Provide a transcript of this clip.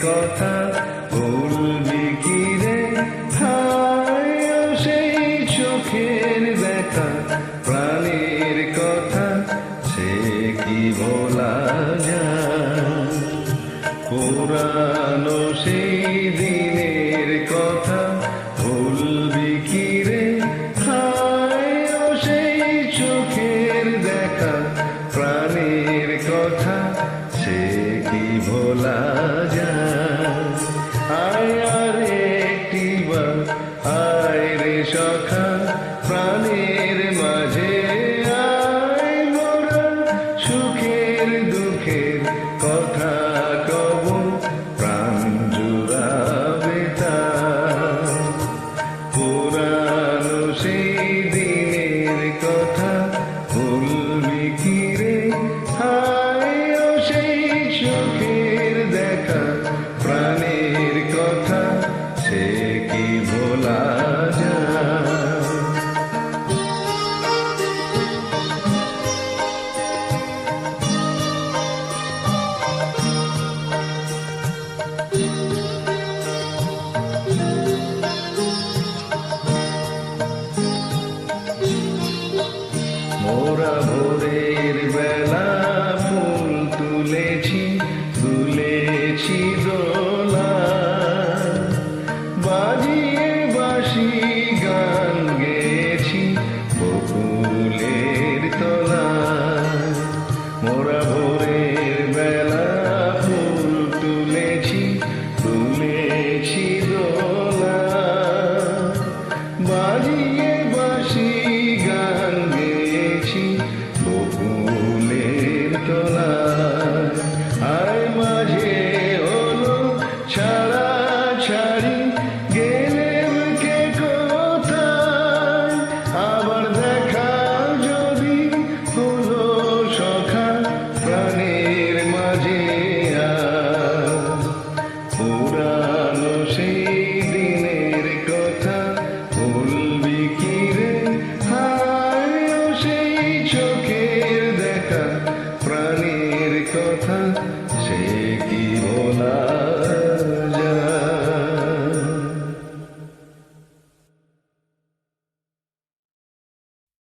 কথা ভুলবি কি রে? হায় ও সেই চোখের দেখা, প্রাণের কথা সে কি ভোলা যায়? পুরানো সেই দিনের কথা ভুলবি কি রে? হায় ও সেই চোখের দেখা, প্রাণের কথা সে কি ভোলা যায়? আয় আর একটিবার আয় রে সখা, প্রাণের মাঝে আয় মোরা সুখের দুঃখের কথা কব, প্রাণ জুড়াবে তার। পুরানো সেই দিনের কথা ভুলবি কি রে? হায় ও সেই চোখের দেখা, প্রাণের কথা সে কি ভোলা